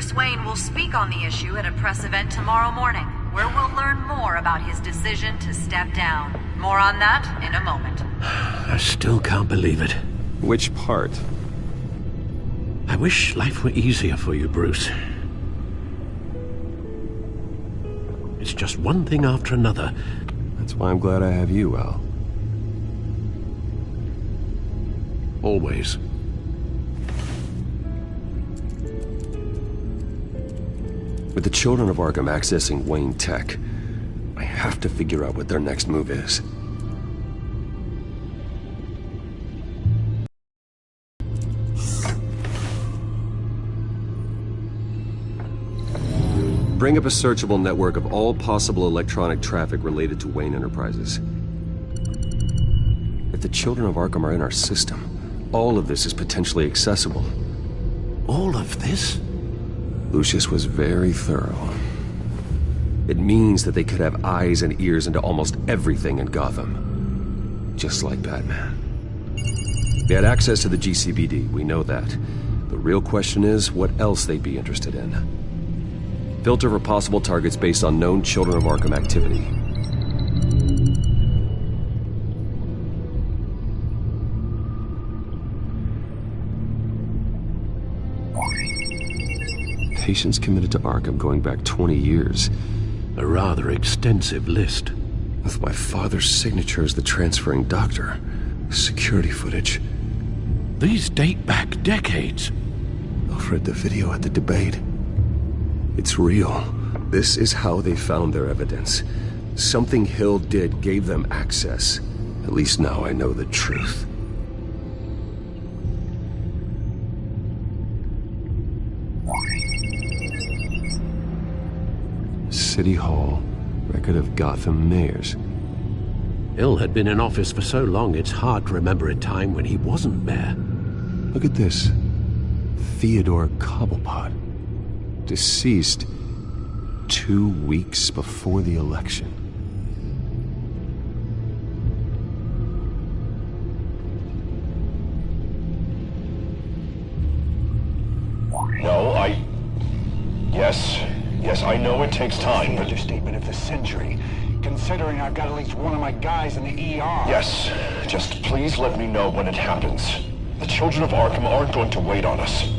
Bruce Wayne will speak on the issue at a press event tomorrow morning, where we'll learn more about his decision to step down. More on that in a moment. I still can't believe it. Which part? I wish life were easier for you, Bruce. It's just one thing after another. That's why I'm glad I have you, Al. Always. With the Children of Arkham accessing Wayne Tech, I have to figure out what their next move is. Bring up a searchable network of all possible electronic traffic related to Wayne Enterprises. If the Children of Arkham are in our system, all of this is potentially accessible. All of this? Lucius was very thorough. It means that they could have eyes and ears into almost everything in Gotham. Just like Batman. They had access to the GCPD, we know that. The real question is, what else they'd be interested in. Filter for possible targets based on known Children of Arkham activity. Patients committed to Arkham going back 20 years. A rather extensive list. With my father's signature as the transferring doctor. Security footage. These date back decades. I've read the video at the debate. It's real. This is how they found their evidence. Something Hill did gave them access. At least now I know the truth. City Hall. Record of Gotham mayors. Hill had been in office for so long, it's hard to remember a time when he wasn't mayor. Look at this. Theodore Cobblepot. Deceased 2 weeks before the election. No, Yes, I know it takes time, but... Understatement of the century, considering I've got at least one of my guys in the ER. Yes, just please let me know when it happens. The Children of Arkham aren't going to wait on us.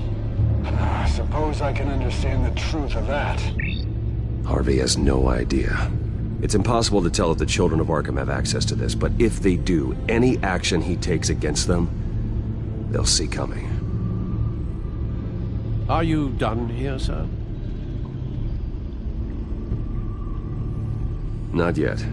I suppose I can understand the truth of that. Harvey has no idea. It's impossible to tell if the Children of Arkham have access to this, but if they do, any action he takes against them, they'll see coming. Are you done here, sir? Not yet.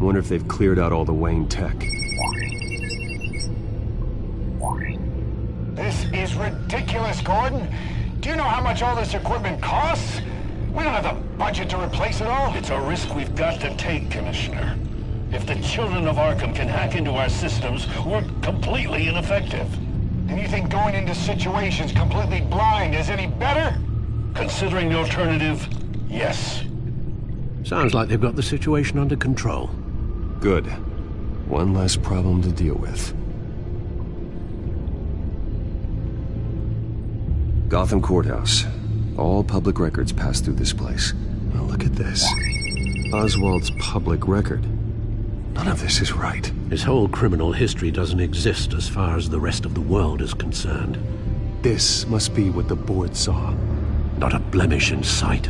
Wonder if they've cleared out all the Wayne tech. This is ridiculous, Gordon. Do you know how much all this equipment costs? We don't have the budget to replace it all. It's a risk we've got to take, Commissioner. If the Children of Arkham can hack into our systems, we're completely ineffective. And you think going into situations completely blind is any better? Considering the alternative, yes. Sounds like they've got the situation under control. Good. One less problem to deal with. Gotham Courthouse. All public records pass through this place. Now look at this. Oswald's public record. None of this is right. His whole criminal history doesn't exist as far as the rest of the world is concerned. This must be what the board saw. Not a blemish in sight.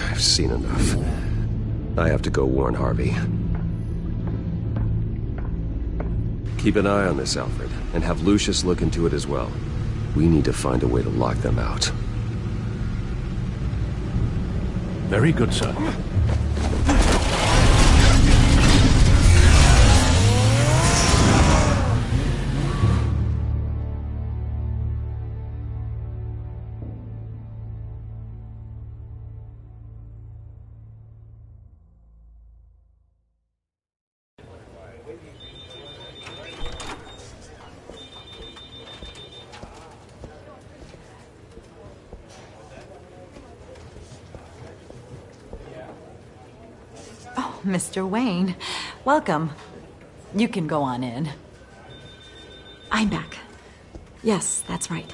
I've seen enough. I have to go warn Harvey. Keep an eye on this, Alfred, and have Lucius look into it as well. We need to find a way to lock them out. Very good, sir. Mr. Wayne. Welcome. You can go on in. I'm back. Yes, that's right.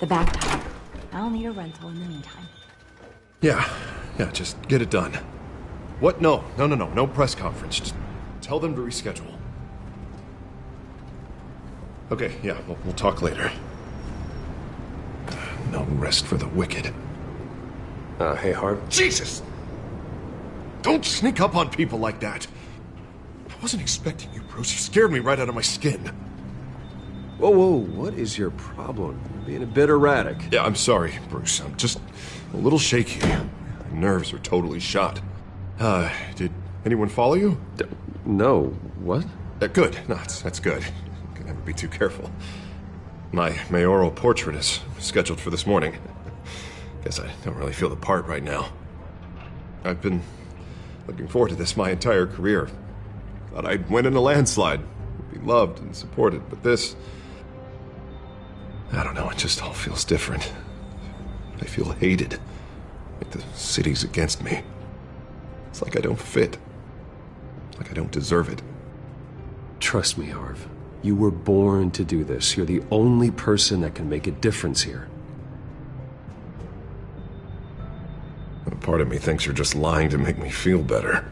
The back tire. I'll need a rental in the meantime. Yeah, just get it done. What? No press conference. Just tell them to reschedule. Okay, yeah, we'll talk later. No rest for the wicked. Hey, Harv. Jesus! Don't sneak up on people like that. I wasn't expecting you, Bruce. You scared me right out of my skin. Whoa, what is your problem? You're being a bit erratic. Yeah, I'm sorry, Bruce. I'm just a little shaky. My nerves are totally shot. Did anyone follow you? No, what? Good. No, that's good. Can never be too careful. My mayoral portrait is scheduled for this morning. Guess I don't really feel the part right now. I've been looking forward to this my entire career. Thought I'd win in a landslide, be loved and supported, but this... I don't know, it just all feels different. I feel hated. Like the city's against me. It's like I don't fit. Like I don't deserve it. Trust me, Harv. You were born to do this. You're the only person that can make a difference here. A part of me thinks you're just lying to make me feel better.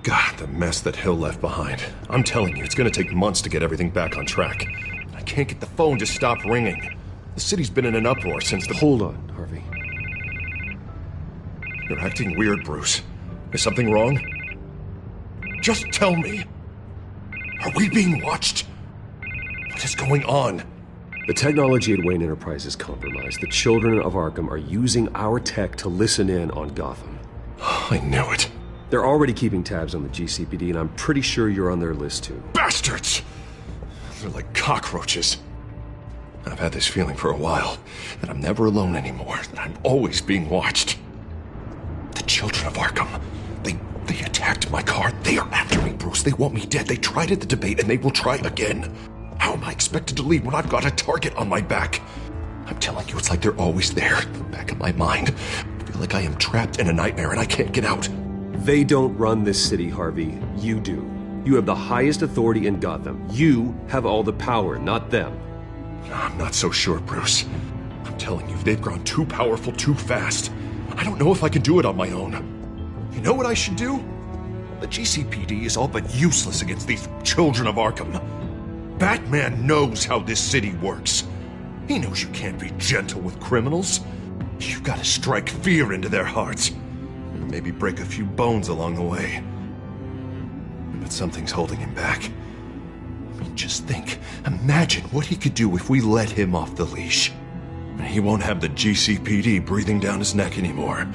God, the mess that Hill left behind. I'm telling you, it's gonna take months to get everything back on track. I can't get the phone to stop ringing. The city's been in an uproar since the... Hold on, Harvey. You're acting weird, Bruce. Is something wrong? Just tell me. Are we being watched? What is going on? The technology at Wayne Enterprise is compromised. The children of Arkham are using our tech to listen in on Gotham. I knew it. They're already keeping tabs on the GCPD, and I'm pretty sure you're on their list too. Bastards! They're like cockroaches. I've had this feeling for a while, that I'm never alone anymore, that I'm always being watched. The children of Arkham, they attacked my car. They are after me, Bruce. They want me dead. They tried at the debate, and they will try again. How am I expected to leave when I've got a target on my back? I'm telling you, it's like they're always there, in the back of my mind. I feel like I am trapped in a nightmare and I can't get out. They don't run this city, Harvey. You do. You have the highest authority in Gotham. You have all the power, not them. I'm not so sure, Bruce. I'm telling you, they've grown too powerful too fast. I don't know if I can do it on my own. You know what I should do? The GCPD is all but useless against these children of Arkham. Batman knows how this city works. He knows you can't be gentle with criminals. You've got to strike fear into their hearts. And maybe break a few bones along the way. But something's holding him back. I mean, just think. Imagine what he could do if we let him off the leash. He won't have the GCPD breathing down his neck anymore.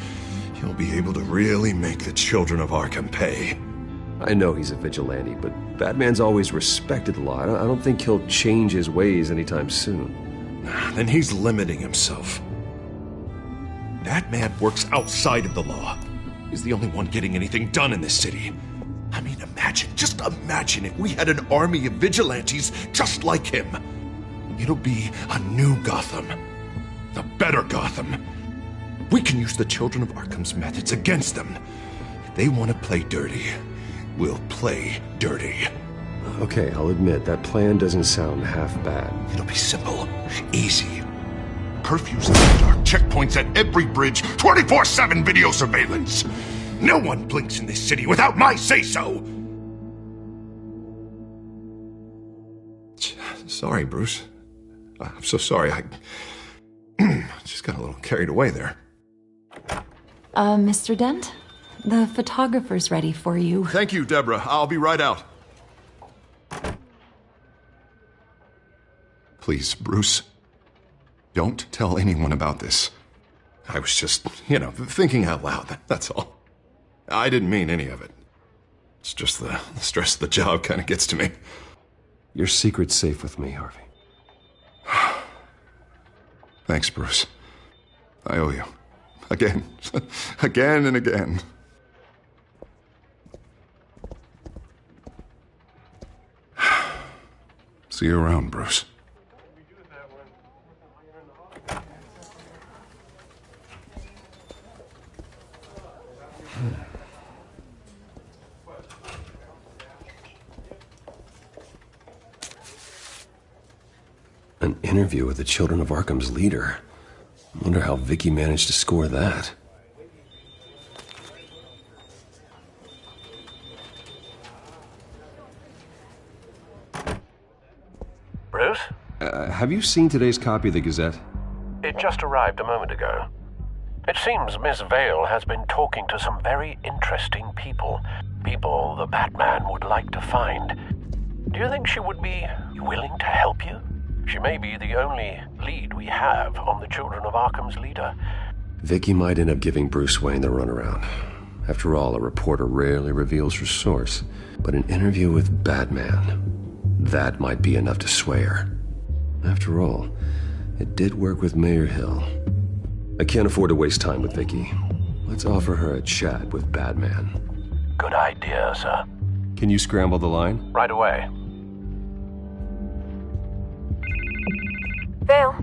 He'll be able to really make the children of Arkham pay. I know he's a vigilante, but Batman's always respected the law. I don't think he'll change his ways anytime soon. Then he's limiting himself. Batman works outside of the law. He's the only one getting anything done in this city. I mean, just imagine if we had an army of vigilantes just like him. It'll be a new Gotham. A better Gotham. We can use the children of Arkham's methods against them. If they want to play dirty, we'll play dirty. Okay, I'll admit, that plan doesn't sound half bad. It'll be simple, easy. Curfews in the dark, checkpoints at every bridge, 24/7 video surveillance. No one blinks in this city without my say-so. Sorry, Bruce. I'm so sorry. I just got a little carried away there. Mr. Dent? The photographer's ready for you. Thank you, Deborah. I'll be right out. Please, Bruce, don't tell anyone about this. I was just, thinking out loud, that's all. I didn't mean any of it. It's just the stress of the job kind of gets to me. Your secret's safe with me, Harvey. Thanks, Bruce. I owe you. Again. Again and again. See you around, Bruce. An interview with the Children of Arkham's leader. Wonder how Vicky managed to score that. Bruce? Have you seen today's copy of the Gazette? It just arrived a moment ago. It seems Miss Vale has been talking to some very interesting people. People the Batman would like to find. Do you think she would be willing to help you? She may be the only lead we have on the Children of Arkham's leader. Vicky might end up giving Bruce Wayne the runaround. After all, a reporter rarely reveals her source. But an interview with Batman, that might be enough to sway her. After all, it did work with Mayor Hill. I can't afford to waste time with Vicky. Let's offer her a chat with Batman. Good idea, sir. Can you scramble the line? Right away. Vale.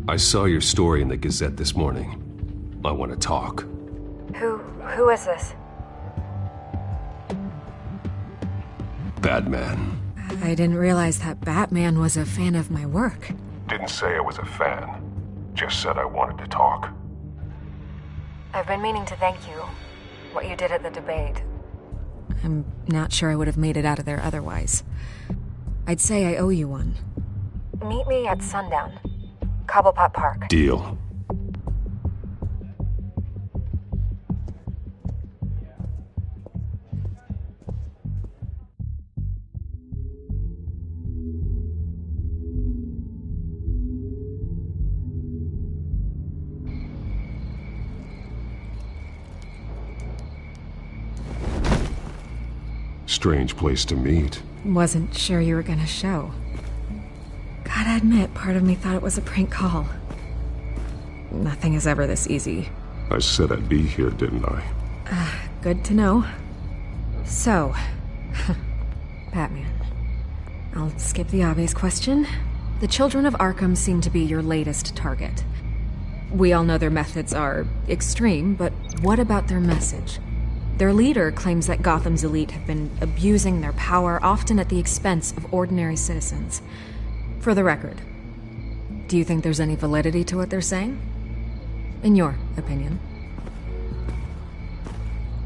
I saw your story in the Gazette this morning. I want to talk. Who is this? Batman. I didn't realize that Batman was a fan of my work. Didn't say I was a fan. Just said I wanted to talk. I've been meaning to thank you. What you did at the debate. I'm not sure I would have made it out of there otherwise. I'd say I owe you one. Meet me at sundown. Cobblepot Park. Deal. Strange place to meet. Wasn't sure you were gonna show. Gotta admit, part of me thought it was a prank call. Nothing is ever this easy. I said I'd be here, didn't I? Good to know. So, Batman. I'll skip the obvious question. The Children of Arkham seem to be your latest target. We all know their methods are extreme, but what about their message? Their leader claims that Gotham's elite have been abusing their power, often at the expense of ordinary citizens. For the record, do you think there's any validity to what they're saying? In your opinion?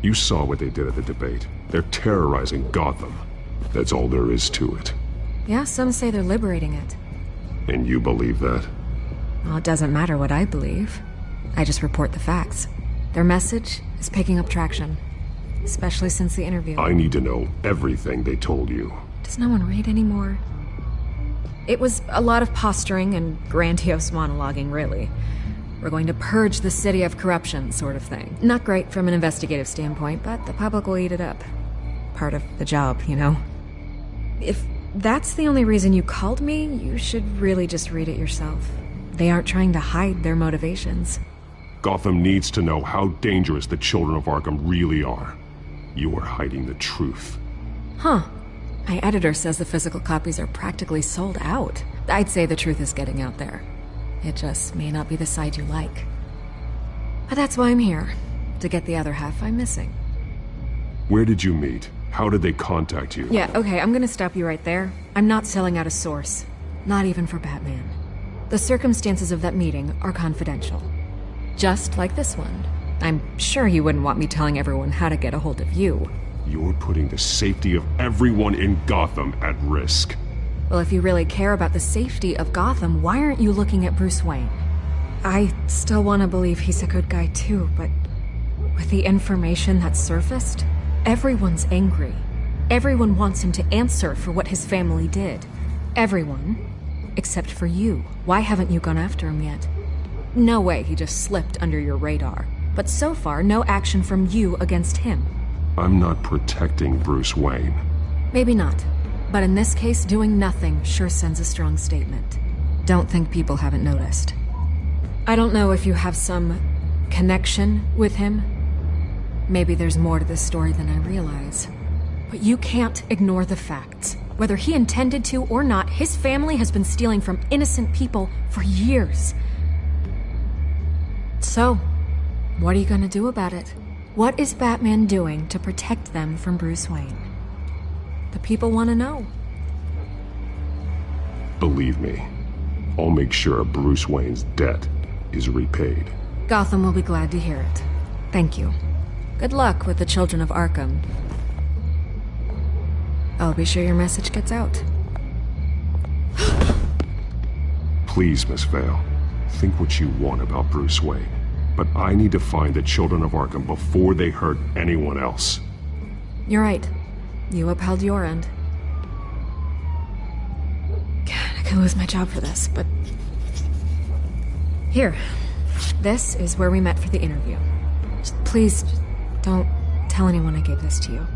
You saw what they did at the debate. They're terrorizing Gotham. That's all there is to it. Yeah, some say they're liberating it. And you believe that? Well, it doesn't matter what I believe. I just report the facts. Their message is picking up traction. Especially since the interview. I need to know everything they told you. Does no one read anymore? It was a lot of posturing and grandiose monologuing, really. We're going to purge the city of corruption, sort of thing. Not great from an investigative standpoint, but the public will eat it up. Part of the job, you know? If that's the only reason you called me, you should really just read it yourself. They aren't trying to hide their motivations. Gotham needs to know how dangerous the Children of Arkham really are. You are hiding the truth. Huh. My editor says the physical copies are practically sold out. I'd say the truth is getting out there. It just may not be the side you like. But that's why I'm here. To get the other half I'm missing. Where did you meet? How did they contact you? Yeah, okay, I'm gonna stop you right there. I'm not selling out a source. Not even for Batman. The circumstances of that meeting are confidential. Just like this one. I'm sure you wouldn't want me telling everyone how to get a hold of you. You're putting the safety of everyone in Gotham at risk. Well, if you really care about the safety of Gotham, why aren't you looking at Bruce Wayne? I still want to believe he's a good guy too, but with the information that's surfaced, everyone's angry. Everyone wants him to answer for what his family did. Everyone, except for you. Why haven't you gone after him yet? No way he just slipped under your radar. But so far, no action from you against him. I'm not protecting Bruce Wayne. Maybe not. But in this case, doing nothing sure sends a strong statement. Don't think people haven't noticed. I don't know if you have some connection with him. Maybe there's more to this story than I realize. But you can't ignore the facts. Whether he intended to or not, his family has been stealing from innocent people for years. So, what are you gonna do about it? What is Batman doing to protect them from Bruce Wayne? The people want to know. Believe me, I'll make sure Bruce Wayne's debt is repaid. Gotham will be glad to hear it. Thank you. Good luck with the Children of Arkham. I'll be sure your message gets out. Please, Miss Vale, think what you want about Bruce Wayne, but I need to find the Children of Arkham before they hurt anyone else. You're right. You upheld your end. God, I could lose my job for this, but... Here. This is where we met for the interview. Please, don't tell anyone I gave this to you.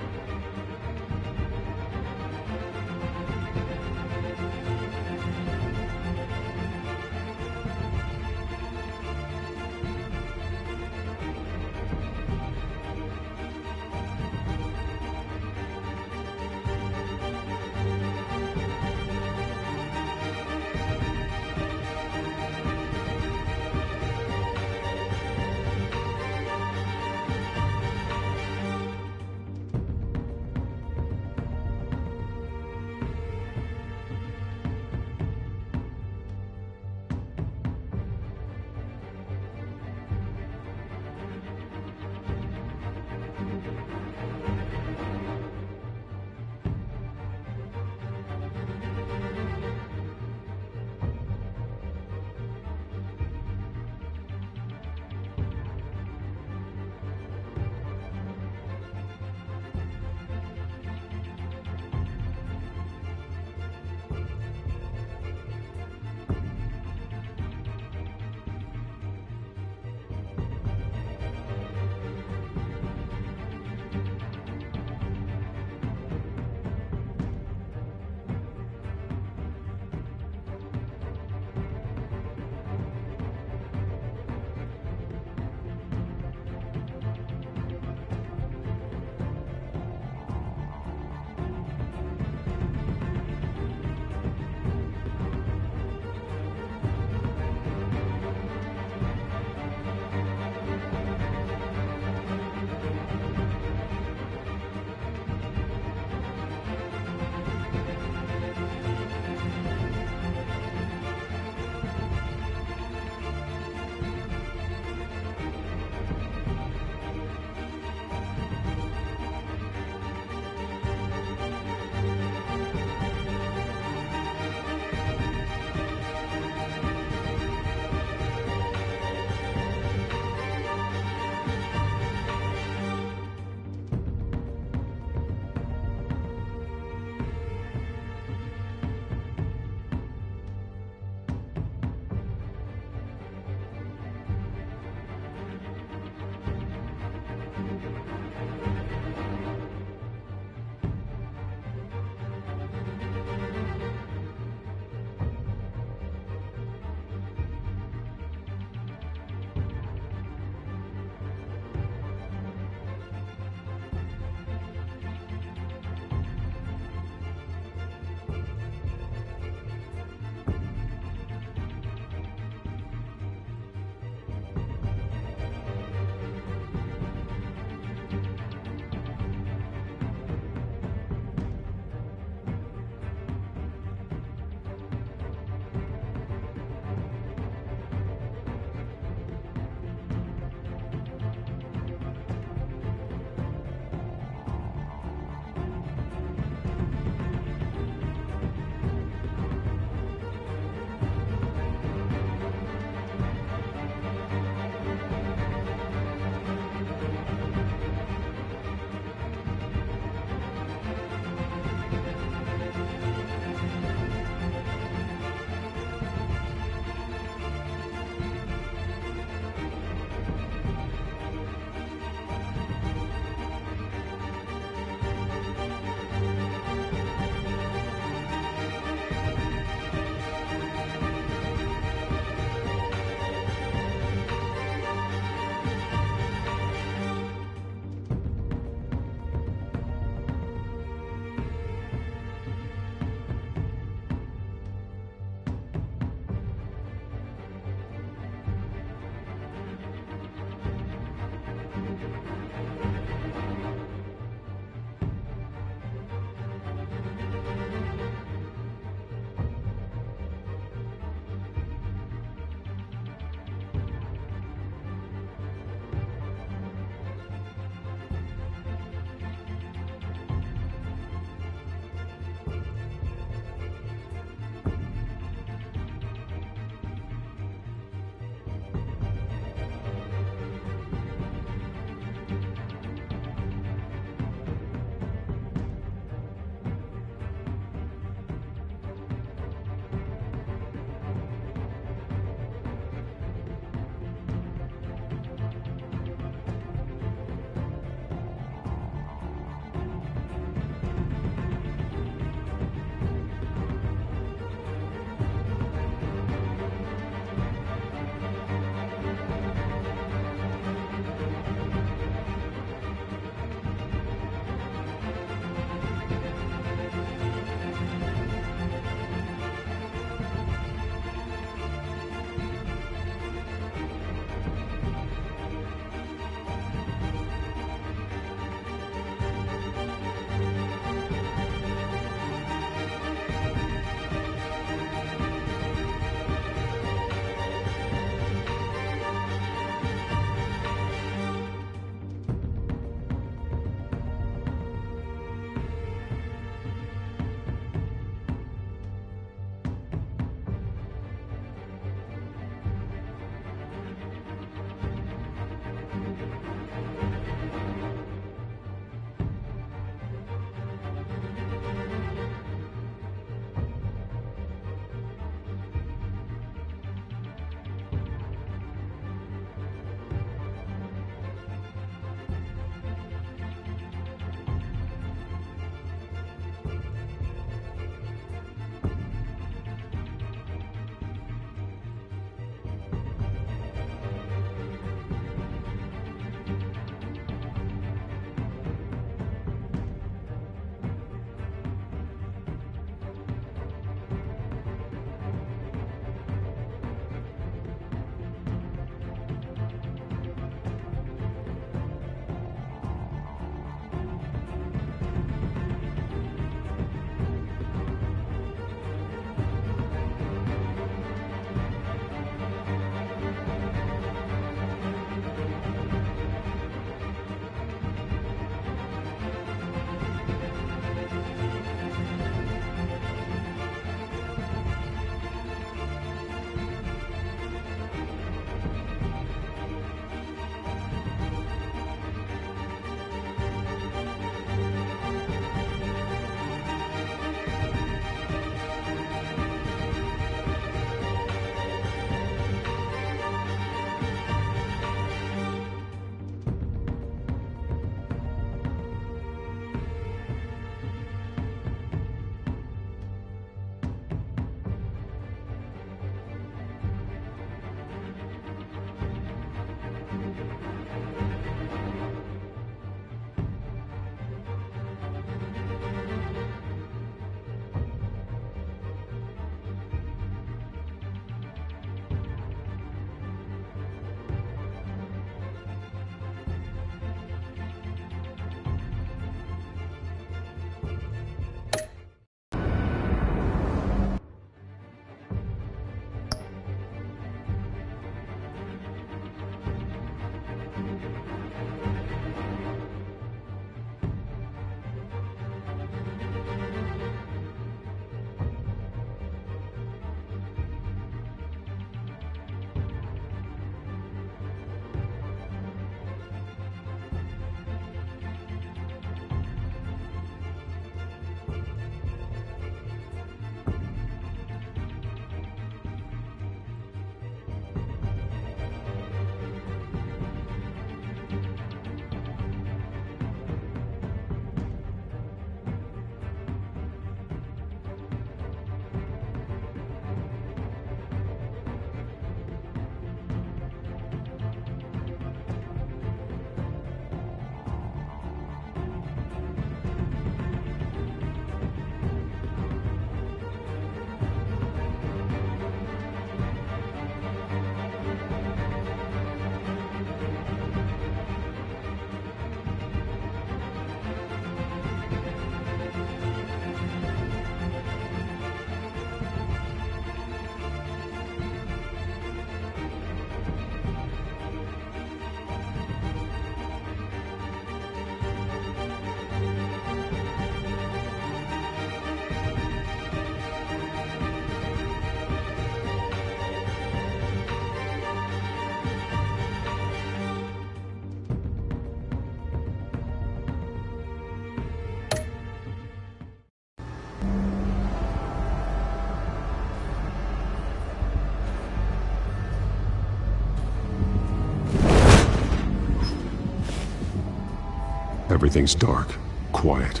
Everything's dark, quiet.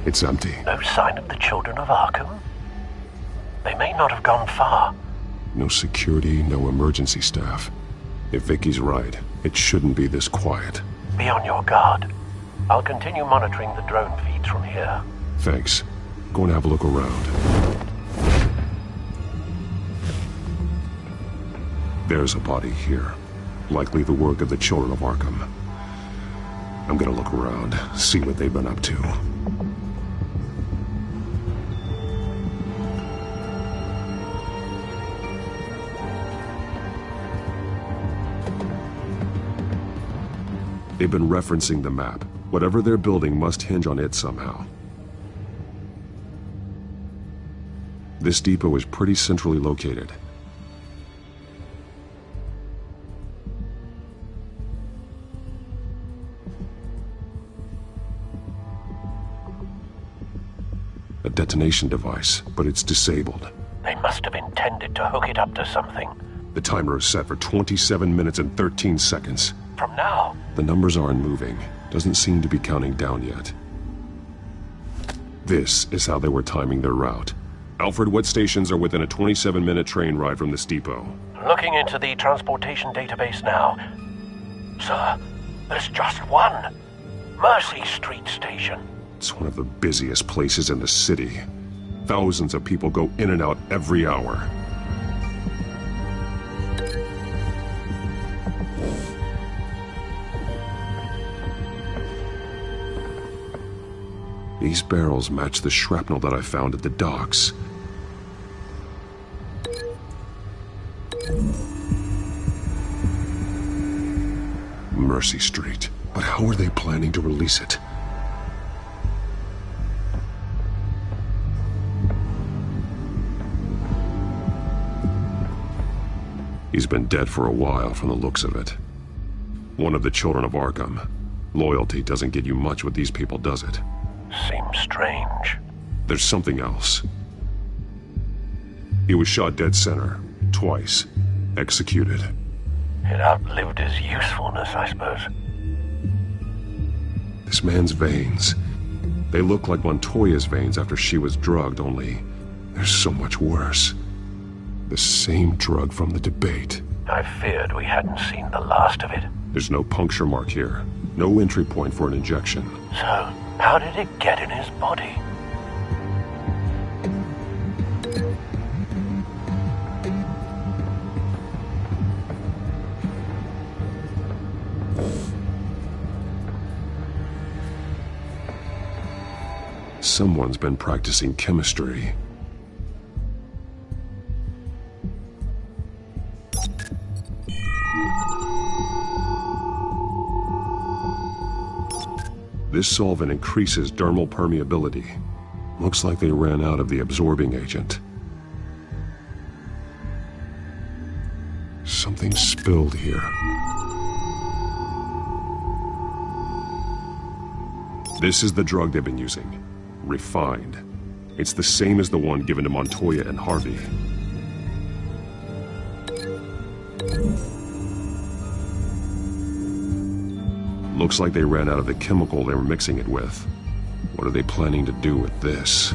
It's empty. No sign of the children of Arkham? They may not have gone far. No security, no emergency staff. If Vicky's right, it shouldn't be this quiet. Be on your guard. I'll continue monitoring the drone feeds from here. Thanks. Go and have a look around. There's a body here. Likely the work of the Children of Arkham. I'm gonna look around, see what they've been up to. They've been referencing the map. Whatever they're building must hinge on it somehow. This depot is pretty centrally located. A detonation device, but it's disabled. They must have intended to hook it up to something. The timer is set for 27 minutes and 13 seconds. From now? The numbers aren't moving. Doesn't seem to be counting down yet. This is how they were timing their route. Alfred, what stations are within a 27-minute train ride from this depot? Looking into the transportation database now. Sir, there's just one. Mercy Street Station. It's one of the busiest places in the city. Thousands of people go in and out every hour. These barrels match the shrapnel that I found at the docks. Mercy Street. But how are they planning to release it? He's been dead for a while from the looks of it. One of the Children of Arkham. Loyalty doesn't get you much with these people, does it? Seems strange. There's something else. He was shot dead center, twice, executed. It outlived his usefulness, I suppose. This man's veins. They look like Montoya's veins after she was drugged, only they're so much worse. The same drug from the debate. I feared we hadn't seen the last of it. There's no puncture mark here. No entry point for an injection. So, how did it get in his body? Someone's been practicing chemistry. This solvent increases dermal permeability. Looks like they ran out of the absorbing agent. Something spilled here. This is the drug they've been using. Refined. It's the same as the one given to Montoya and Harvey. Looks like they ran out of the chemical they were mixing it with. What are they planning to do with this?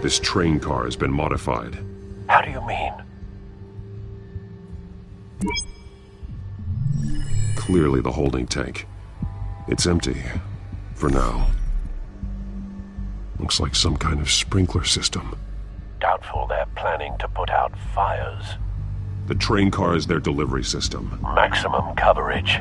This train car has been modified. How do you mean? Clearly the holding tank. It's empty. For now. Looks like some kind of sprinkler system. Doubtful they're planning to put out fires. The train car is their delivery system. Maximum coverage.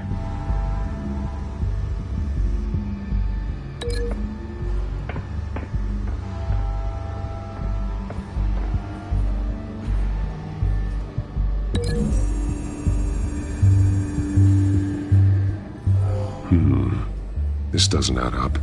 This doesn't add up.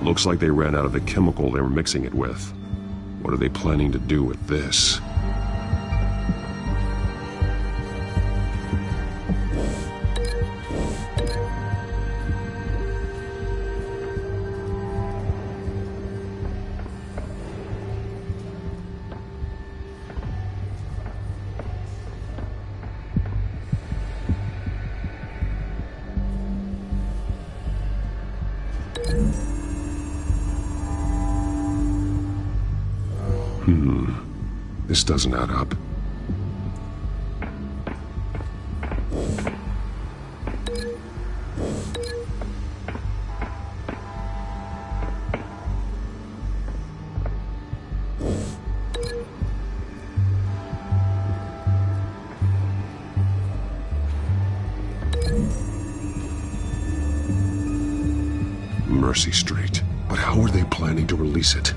Looks like they ran out of the chemical they were mixing it with. What are they planning to do with this? This doesn't add up. Mercy Street. But how are they planning to release it?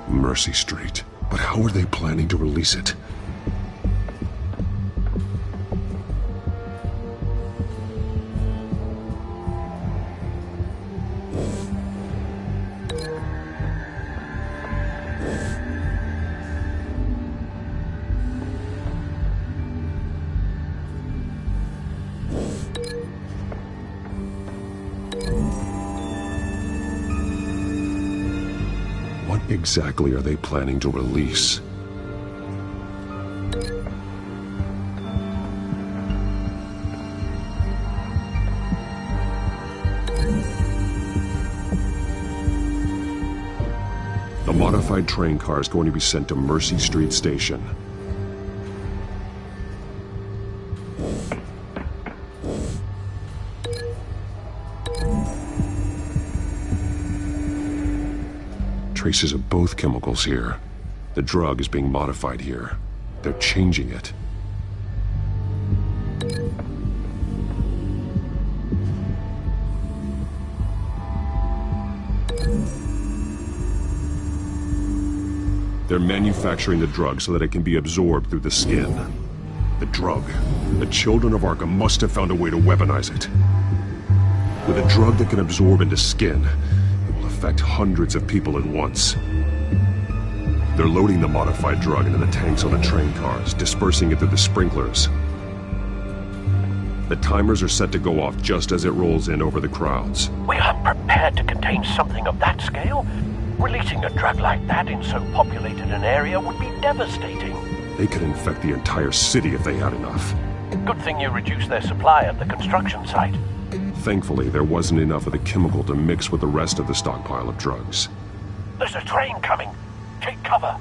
Mercy Street. But how are they planning to release it? What exactly are they planning to release? The modified train car is going to be sent to Mercy Street Station. Traces of both chemicals here. The drug is being modified here. They're changing it. They're manufacturing the drug so that it can be absorbed through the skin. The drug. The children of Arkham must have found a way to weaponize it. With a drug that can absorb into skin, affect hundreds of people at once. They're loading the modified drug into the tanks on the train cars, dispersing it through the sprinklers. The timers are set to go off just as it rolls in over the crowds. We aren't prepared to contain something of that scale. Releasing a drug like that in so populated an area would be devastating. They could infect the entire city if they had enough. Good thing you reduced their supply at the construction site. Thankfully, there wasn't enough of the chemical to mix with the rest of the stockpile of drugs. There's a train coming. Take cover.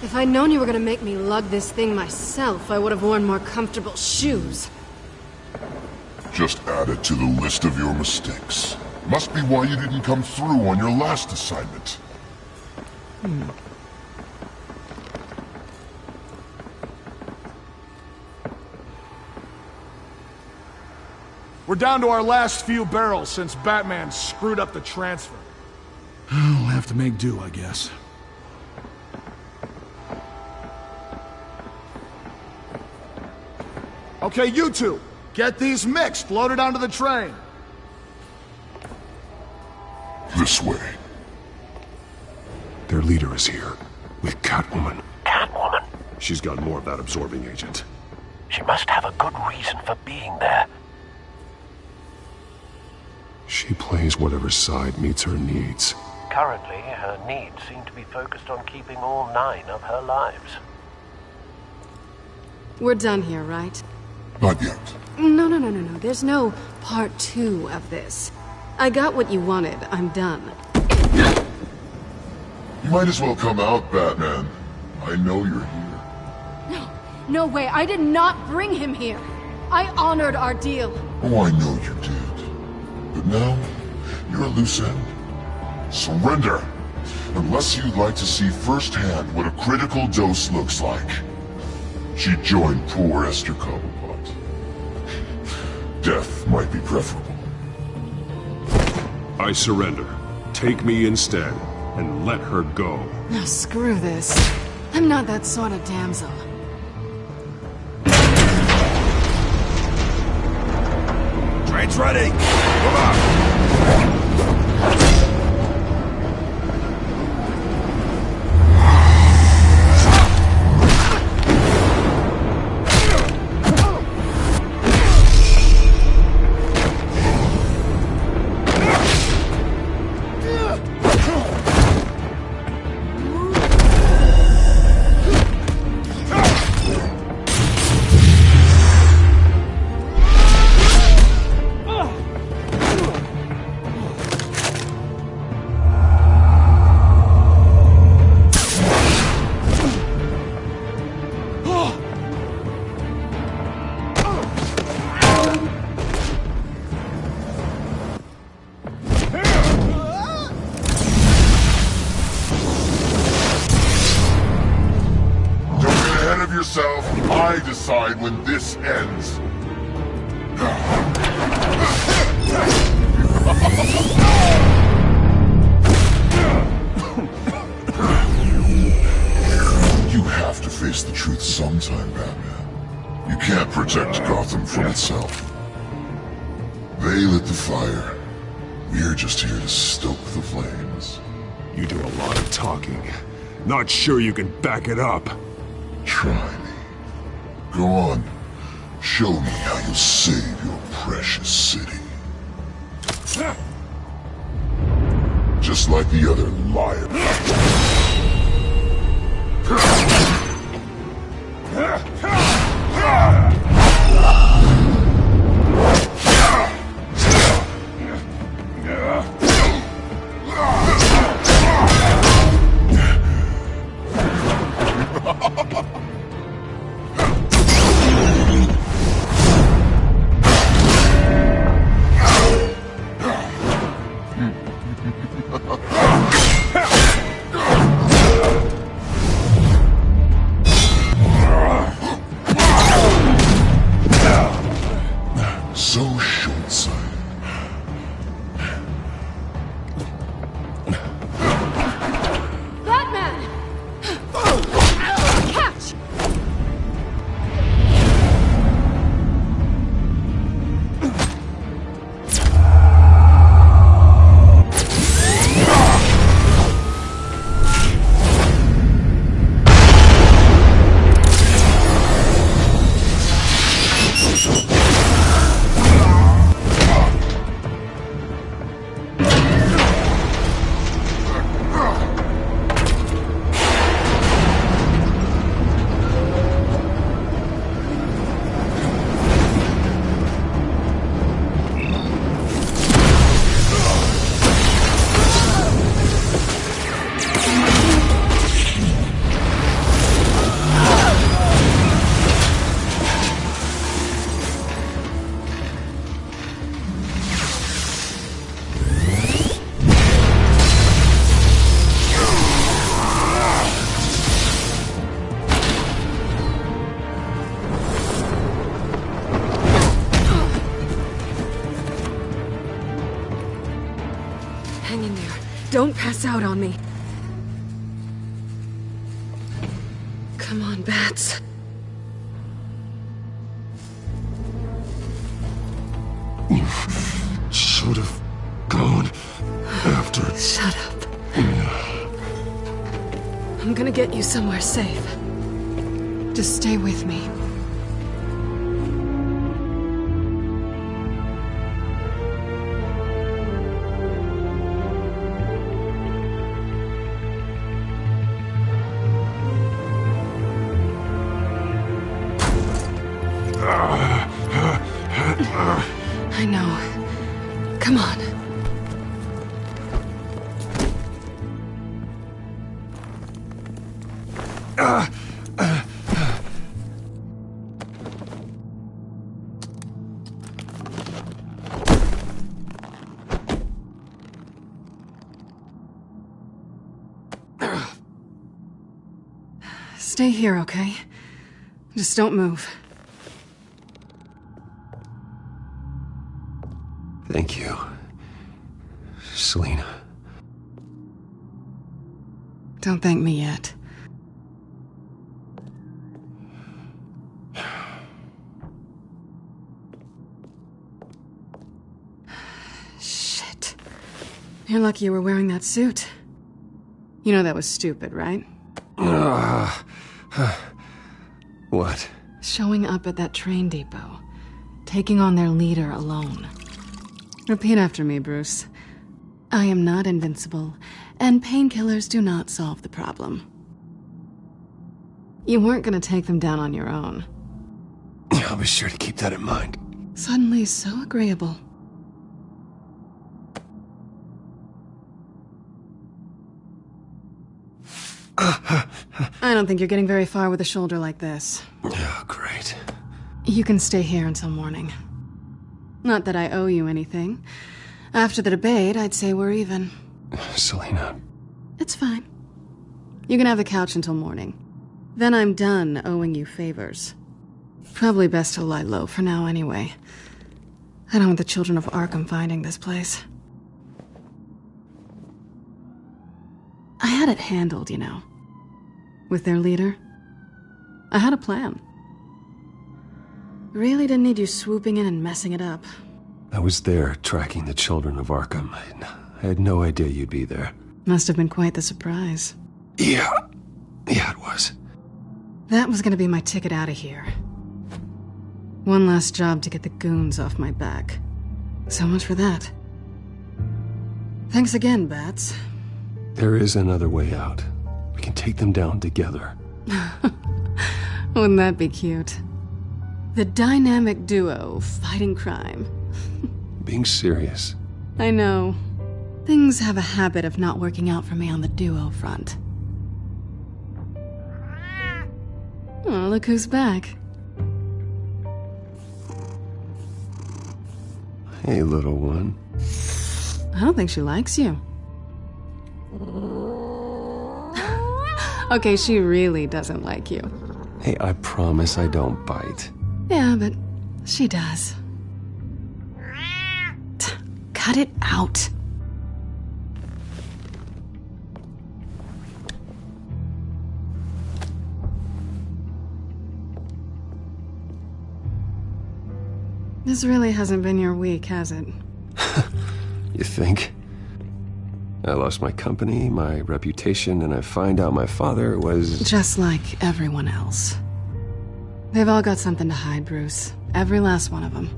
If I'd known you were gonna make me lug this thing myself, I would have worn more comfortable shoes. Just add it to the list of your mistakes. Must be why you didn't come through on your last assignment. We're down to our last few barrels since Batman screwed up the transfer. We'll have to make do, I guess. Okay, you two, get these mixed, loaded onto the train. This way. Their leader is here, with Catwoman. Catwoman? She's got more of that absorbing agent. She must have a good reason for being there. She plays whatever side meets her needs. Currently, her needs seem to be focused on keeping all 9 of her lives. We're done here, right? Not yet. No. There's no part 2 of this. I got what you wanted. I'm done. You might as well come out, Batman. I know you're here. No way. I did not bring him here. I honored our deal. Oh, I know you did. But now, you're a loose end. Surrender! Unless you'd like to see firsthand what a critical dose looks like. She joined poor Esther Cobblepot. Death might be preferable. I surrender. Take me instead, and let her go. Now screw this. I'm not that sort of damsel. Train's ready! Move up! I decide when this ends. You have to face the truth sometime, Batman. You can't protect Gotham from itself. They lit the fire. We're just here to stoke the flames. You do a lot of talking. Not sure you can back it up. Try me. Go on. Show me how you save your precious city. Just like the other liar. So short-sighted. Batman! Catch! Hang in there. Don't pass out on me. Come on, Bats. You should have gone after... Shut up. I'm gonna get you somewhere safe. Just stay with me. I know. Come on. Stay here, okay? Just don't move. Thank you, Selina. Don't thank me yet. Shit. You're lucky you were wearing that suit. You know that was stupid, right? What? Showing up at that train depot. Taking on their leader alone. Repeat after me, Bruce. I am not invincible, and painkillers do not solve the problem. You weren't gonna take them down on your own. I'll be sure to keep that in mind. Suddenly so agreeable. I don't think you're getting very far with a shoulder like this. Oh, great. You can stay here until morning. Not that I owe you anything. After the debate, I'd say we're even. Selina. It's fine. You can have the couch until morning. Then I'm done owing you favors. Probably best to lie low for now anyway. I don't want the children of Arkham finding this place. I had it handled, you know. With their leader. I had a plan. Really didn't need you swooping in and messing it up. I was there tracking the children of Arkham. I had no idea you'd be there. Must have been quite the surprise. Yeah, it was. That was gonna be my ticket out of here. One last job to get the goons off my back. So much for that. Thanks again, Bats. There is another way out. We can take them down together. Wouldn't that be cute? The dynamic duo fighting crime. Being serious. I know. Things have a habit of not working out for me on the duo front. Oh, look who's back. Hey, little one. I don't think she likes you. Okay, she really doesn't like you. Hey, I promise I don't bite. Yeah, but she does. Cut it out. This really hasn't been your week, has it? You think? I lost my company, my reputation, and I find out my father was... Just like everyone else. They've all got something to hide, Bruce. Every last one of them.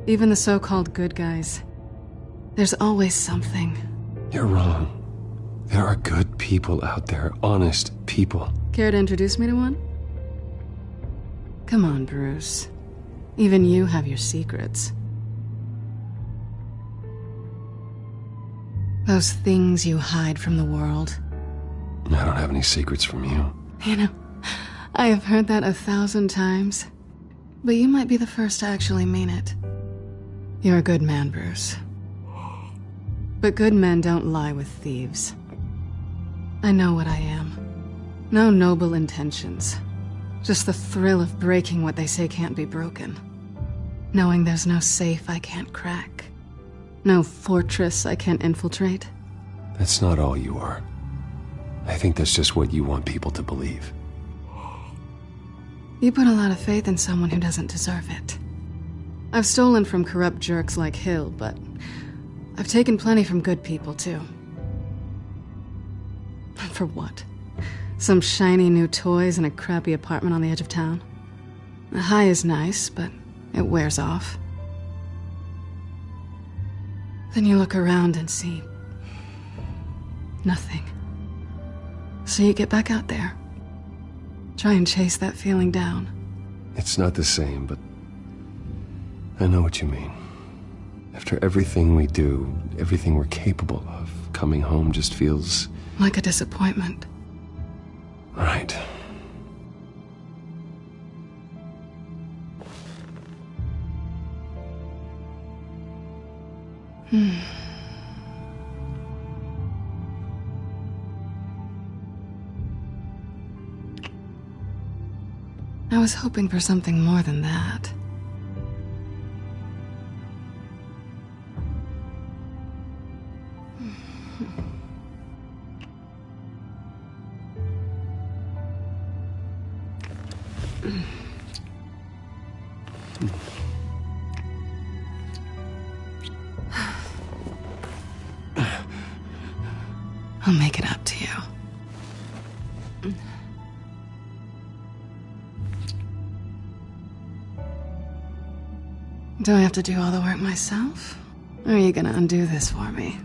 Even the so-called good guys. There's always something. You're wrong. There are good people out there, honest people. Care to introduce me to one? Come on, Bruce. Even you have your secrets. Those things you hide from the world. I don't have any secrets from you. You know, I have heard that 1,000 times. But you might be the first to actually mean it. You're a good man, Bruce. But good men don't lie with thieves. I know what I am. No noble intentions. Just the thrill of breaking what they say can't be broken. Knowing there's no safe I can't crack. No fortress I can't infiltrate. That's not all you are. I think that's just what you want people to believe. You put a lot of faith in someone who doesn't deserve it. I've stolen from corrupt jerks like Hill, but I've taken plenty from good people, too. For what? Some shiny new toys and a crappy apartment on the edge of town? The high is nice, but it wears off. Then you look around and see nothing. So you get back out there. Try and chase that feeling down. It's not the same, but I know what you mean. After everything we do, everything we're capable of, coming home just feels... like a disappointment. right. I was hoping for something more than that. I'll make it up to you. Do I have to do all the work myself? Or are you gonna undo this for me?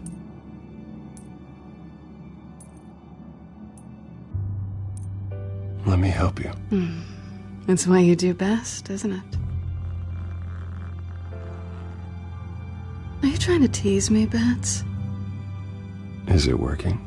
Let me help you. It's what you do best, isn't it? Are you trying to tease me, Bats? Is it working?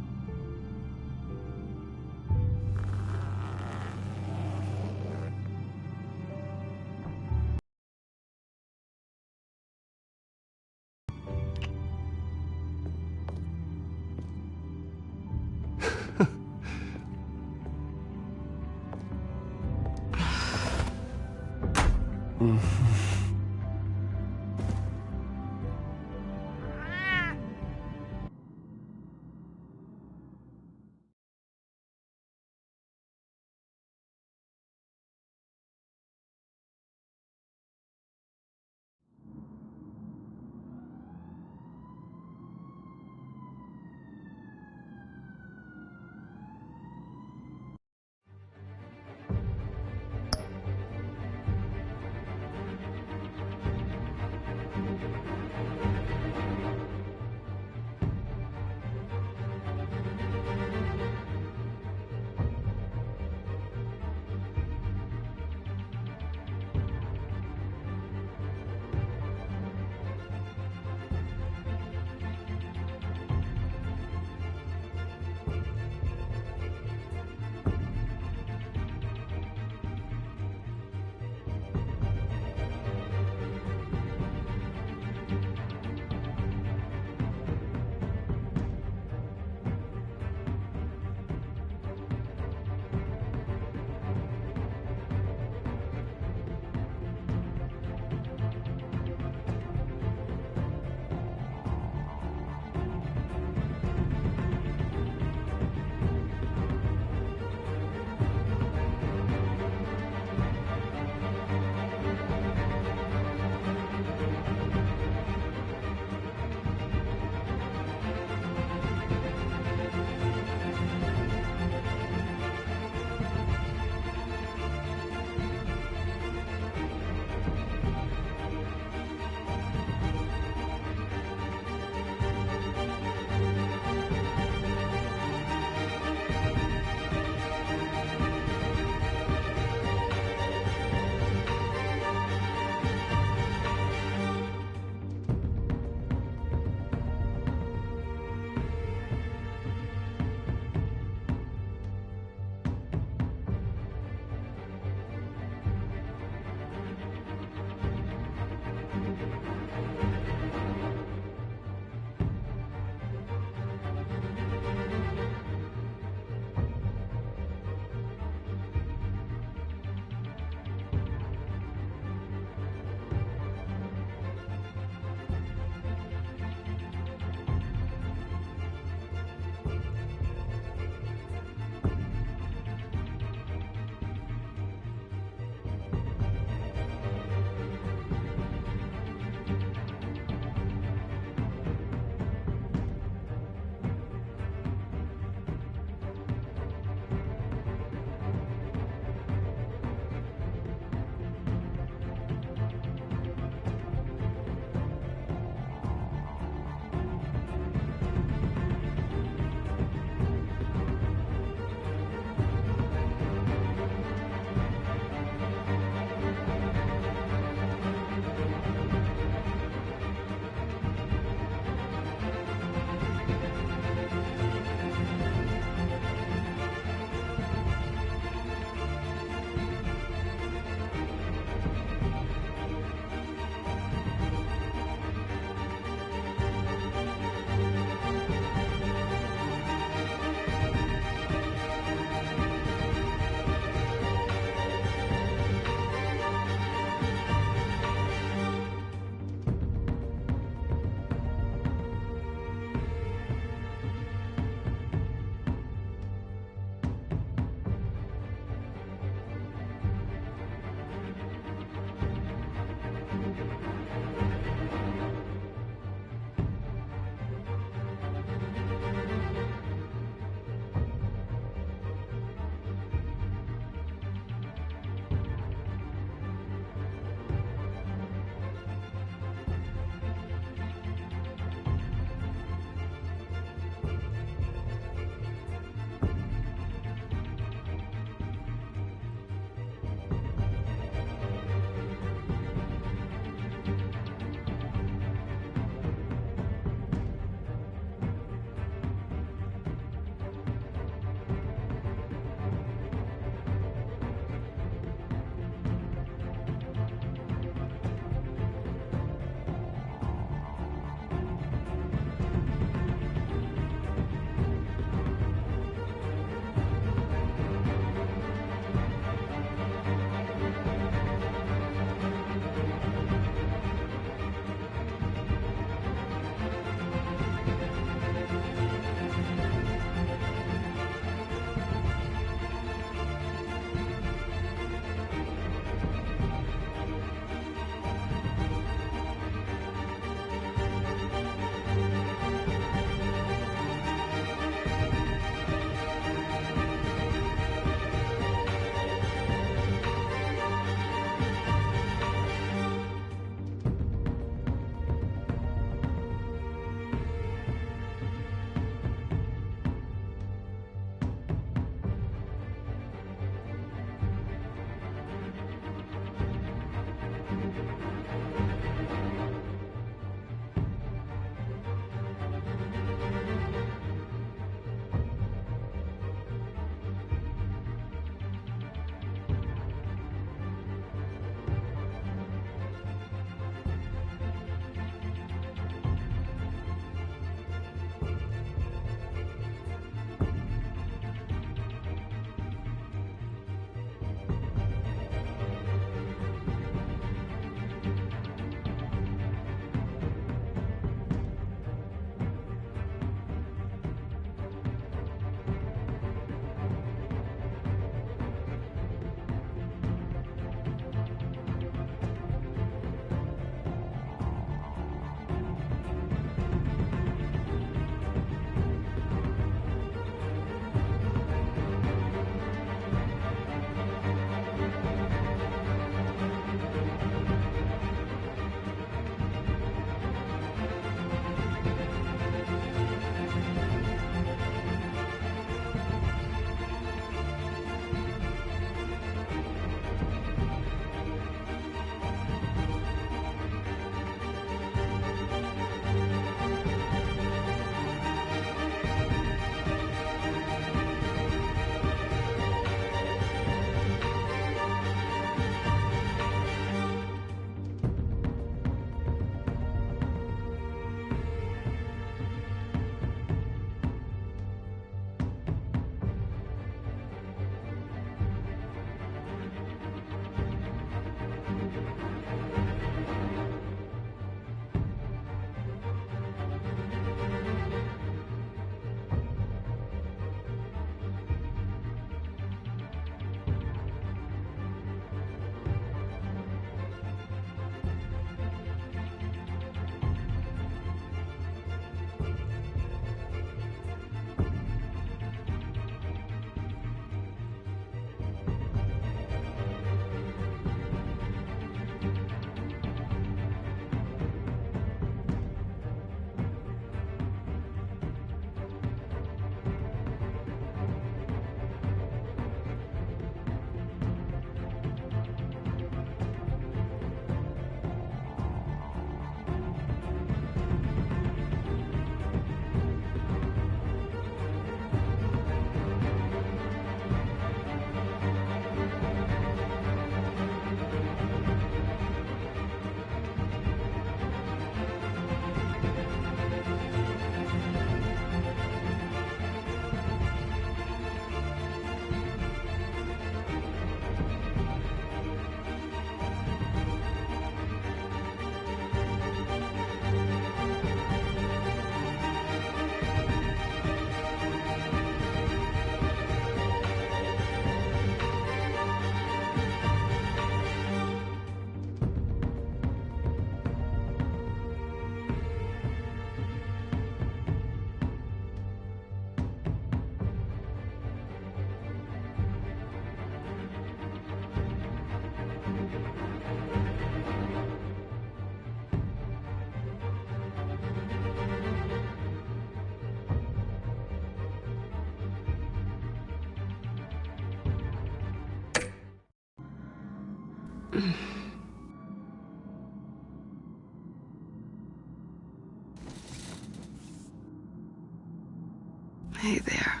Hey there.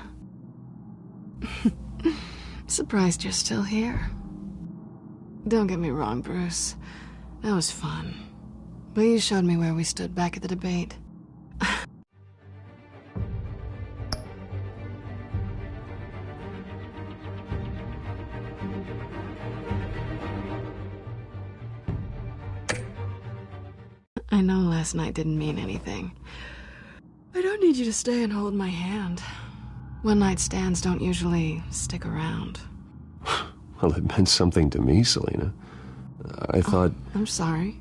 Surprised you're still here. Don't get me wrong, Bruce. That was fun. But you showed me where we stood back at the debate. I know last night didn't mean anything. I don't need you to stay and hold my hand. One-night stands don't usually stick around. Well, it meant something to me, Selina. I thought... Oh, I'm sorry.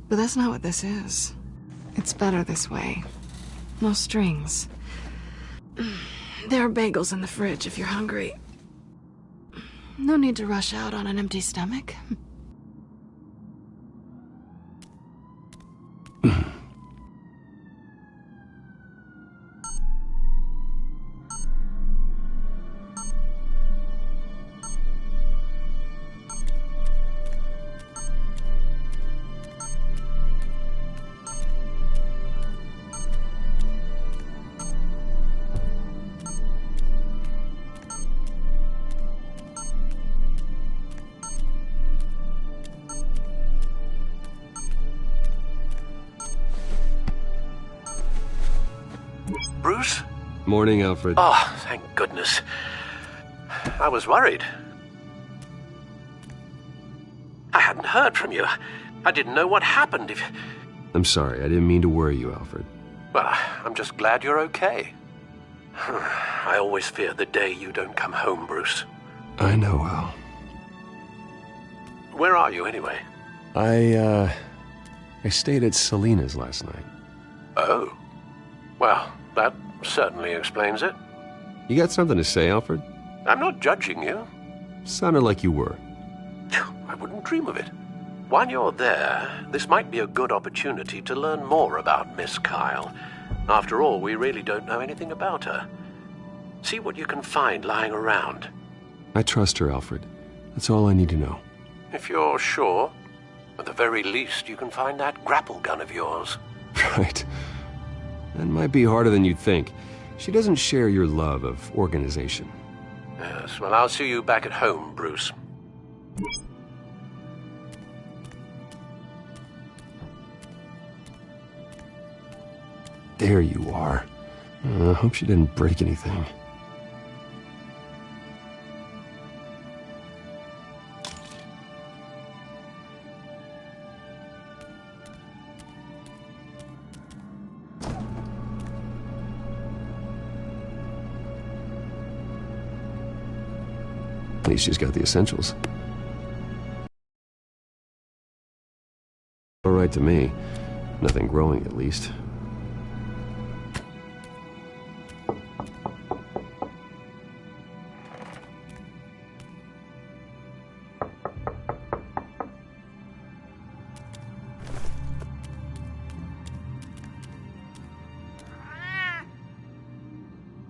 But that's not what this is. It's better this way. No strings. There are bagels in the fridge if you're hungry. No need to rush out on an empty stomach. Bruce? Morning, Alfred. Oh, thank goodness. I was worried. I hadn't heard from you. I didn't know what happened if... I'm sorry, I didn't mean to worry you, Alfred. Well, I'm just glad you're okay. I always fear the day you don't come home, Bruce. I know, Al. Where are you, anyway? I stayed at Selina's last night. Oh. Well, that certainly explains it. You got something to say, Alfred? I'm not judging you. Sounded like you were. I wouldn't dream of it. While you're there, this might be a good opportunity to learn more about Miss Kyle. After all, we really don't know anything about her. See what you can find lying around. I trust her, Alfred. That's all I need to know. If you're sure, at the very least, you can find that grapple gun of yours. Right. That might be harder than you'd think. She doesn't share your love of organization. Yes, well, I'll see you back at home, Bruce. There you are. I hope she didn't break anything. At least she's got the essentials. All right to me. Nothing growing, at least.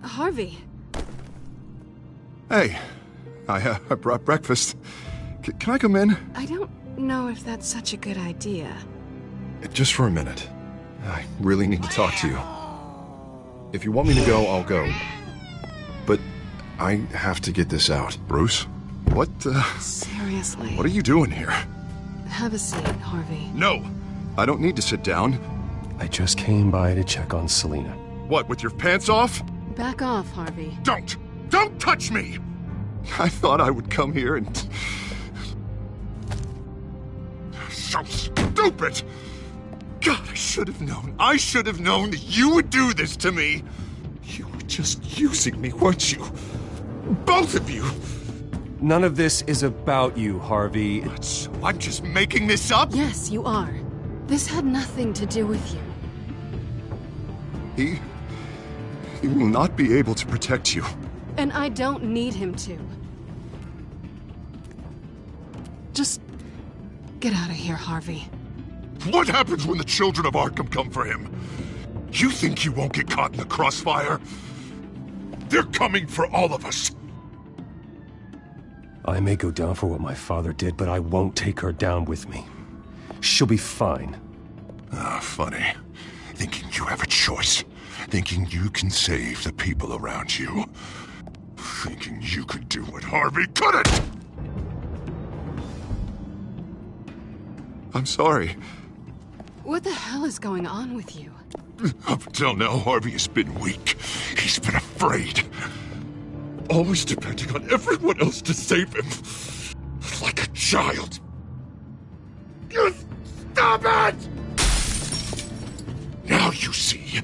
Harvey. Hey, I brought breakfast. Can I come in? I don't know if that's such a good idea. Just for a minute. I really need to talk to you. If you want me to go, I'll go. But I have to get this out. Bruce? What, Seriously. What are you doing here? Have a seat, Harvey. No! I don't need to sit down. I just came by to check on Selina. What, with your pants off? Back off, Harvey. Don't! Don't touch me! I thought I would come here and... So stupid! God, I should have known. I should have known that you would do this to me. You were just using me, weren't you? Both of you! None of this is about you, Harvey. So I'm just making this up? Yes, you are. This had nothing to do with you. He will not be able to protect you. And I don't need him to. Just get out of here, Harvey. What happens when the children of Arkham come for him? You think you won't get caught in the crossfire? They're coming for all of us. I may go down for what my father did, but I won't take her down with me. She'll be fine. Ah, funny. Thinking you have a choice. Thinking you can save the people around you. Thinking you could do what Harvey couldn't! I'm sorry. What the hell is going on with you? Up until now, Harvey has been weak. He's been afraid. Always depending on everyone else to save him. Like a child. You stop it! Now you see.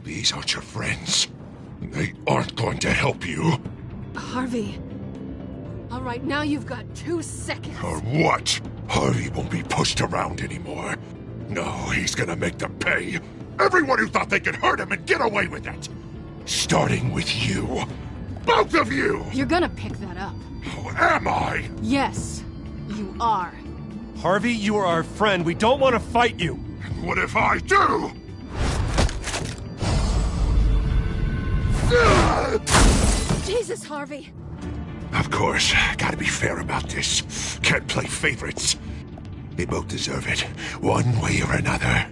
These aren't your friends. They aren't going to help you. Harvey. All right, now you've got 2 seconds. Or what? Harvey won't be pushed around anymore. No, he's gonna make them pay. Everyone who thought they could hurt him and get away with it. Starting with you. Both of you! You're gonna pick that up. Oh, am I? Yes, you are. Harvey, you are our friend. We don't want to fight you. And what if I do? Jesus, Harvey. Of course, gotta be fair about this. Can't play favorites. They both deserve it, one way or another.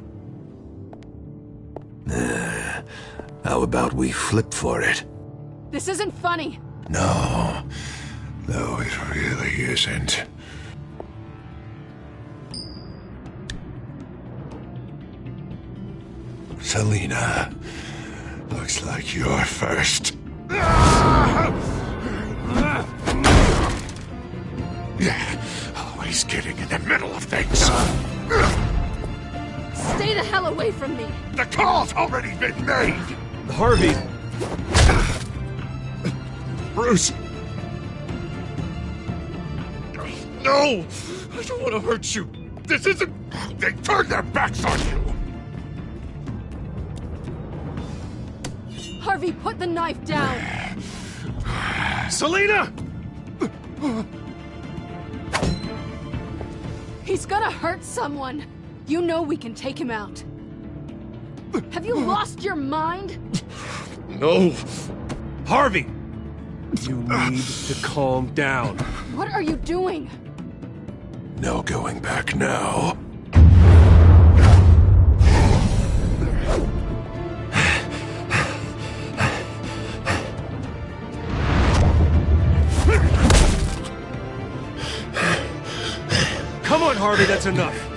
How about we flip for it? This isn't funny. No, it really isn't. Selina, looks like you're first. Yeah, always getting in the middle of things. Stay the hell away from me. The call's already been made. Harvey! Bruce! No! I don't want to hurt you. This isn't... They turned their backs on you. Harvey, put the knife down. Selina! He's gonna hurt someone. You know we can take him out. Have you lost your mind? No. Harvey! You need to calm down. What are you doing? No going back now. Come on, Harvey, that's enough.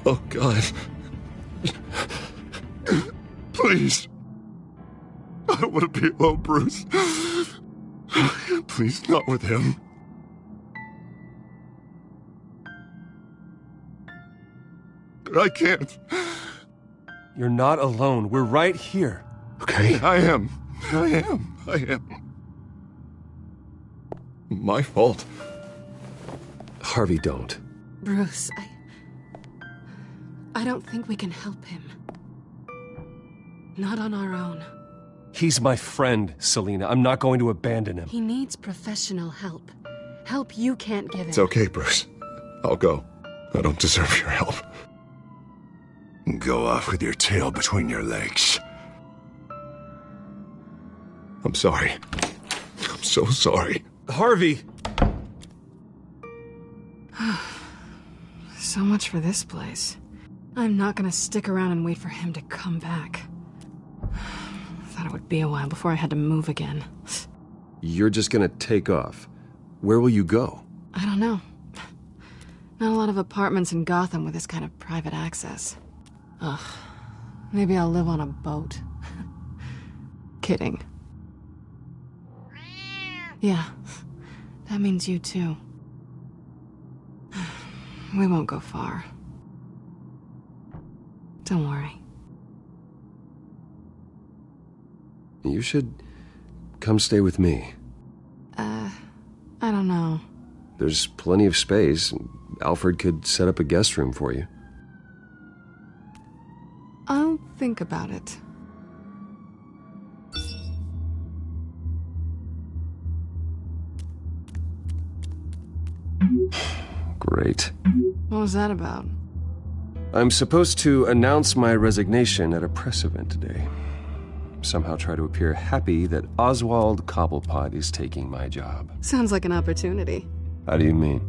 Oh, God. Please. I don't want to be alone, Bruce. Please, not with him. But I can't. You're not alone. We're right here. Okay? I am. My fault. Harvey, don't. Bruce, I don't think we can help him. Not on our own. He's my friend, Selina. I'm not going to abandon him. He needs professional help. Help you can't give him. It's okay, Bruce. I'll go. I don't deserve your help. Go off with your tail between your legs. I'm sorry. I'm so sorry. Harvey! So much for this place. I'm not gonna stick around and wait for him to come back. Thought it would be a while before I had to move again. You're just gonna take off. Where will you go? I don't know. Not a lot of apartments in Gotham with this kind of private access. Ugh. Maybe I'll live on a boat. Kidding. Yeah. That means you too. We won't go far. Don't worry. You should come stay with me. I don't know. There's plenty of space. Alfred could set up a guest room for you. I'll think about it. Great. What was that about? I'm supposed to announce my resignation at a press event today. Somehow try to appear happy that Oswald Cobblepot is taking my job. Sounds like an opportunity. How do you mean?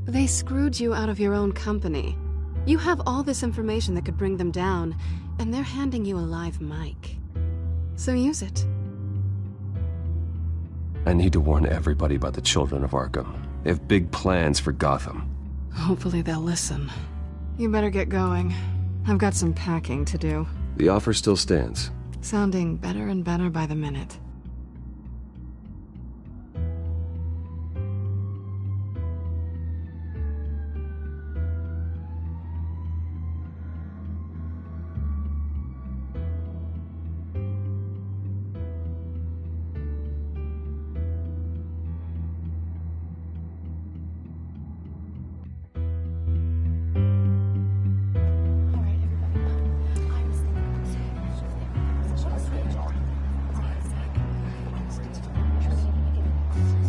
They screwed you out of your own company. You have all this information that could bring them down, and they're handing you a live mic. So use it. I need to warn everybody about the Children of Arkham. They have big plans for Gotham. Hopefully they'll listen. You better get going. I've got some packing to do. The offer still stands. Sounding better and better by the minute.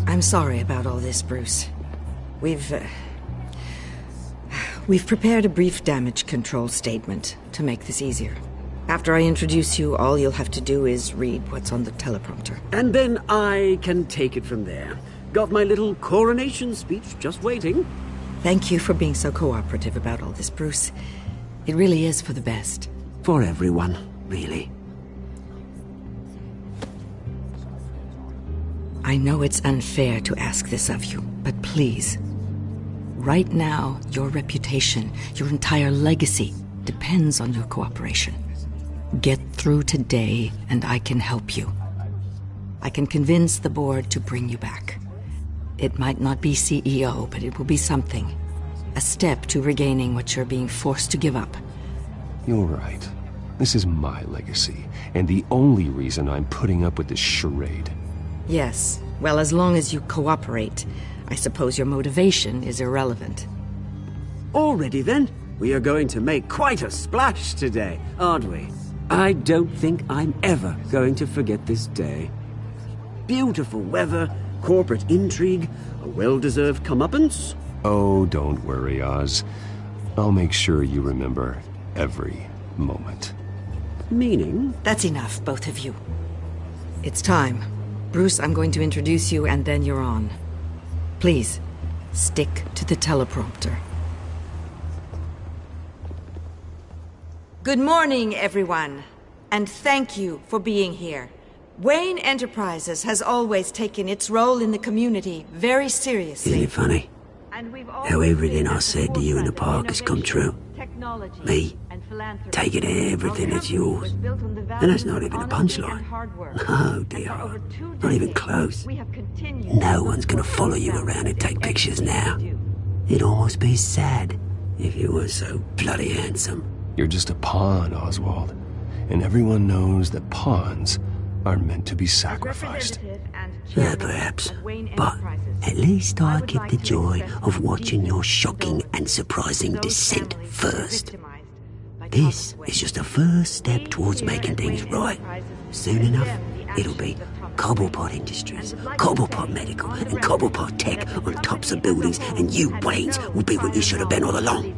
I'm sorry about all this, Bruce. We've prepared a brief damage control statement to make this easier. After I introduce you, all you'll have to do is read what's on the teleprompter. And then I can take it from there. Got my little coronation speech just waiting. Thank you for being so cooperative about all this, Bruce. It really is for the best. For everyone, really. I know it's unfair to ask this of you, but please. Right now, your reputation, your entire legacy, depends on your cooperation. Get through today, and I can help you. I can convince the board to bring you back. It might not be CEO, but it will be something. A step to regaining what you're being forced to give up. You're right. This is my legacy, and the only reason I'm putting up with this charade. Yes. Well, as long as you cooperate, I suppose your motivation is irrelevant. Already then, we are going to make quite a splash today, aren't we? I don't think I'm ever going to forget this day. Beautiful weather, corporate intrigue, a well-deserved comeuppance. Oh, don't worry, Oz. I'll make sure you remember every moment. Meaning? That's enough, both of you. It's time. Bruce, I'm going to introduce you, and then you're on. Please, stick to the teleprompter. Good morning, everyone, and thank you for being here. Wayne Enterprises has always taken its role in the community very seriously. Isn't it funny? How everything I said to you in the park has come true. Me, taking everything that's yours. And that's not even a punchline. No, dear. Not even close. No one's gonna follow you around and take pictures now. It'd almost be sad if you were so bloody handsome. You're just a pawn, Oswald. And everyone knows that pawns are meant to be sacrificed. Yeah, perhaps. But at least I get the joy of watching your shocking and surprising descent first. This is just a first step towards making things right. Soon enough, it'll be Cobblepot Industries, Cobblepot Medical, and Cobblepot Tech on tops of buildings, and you, Waynes, will be what you should have been all along.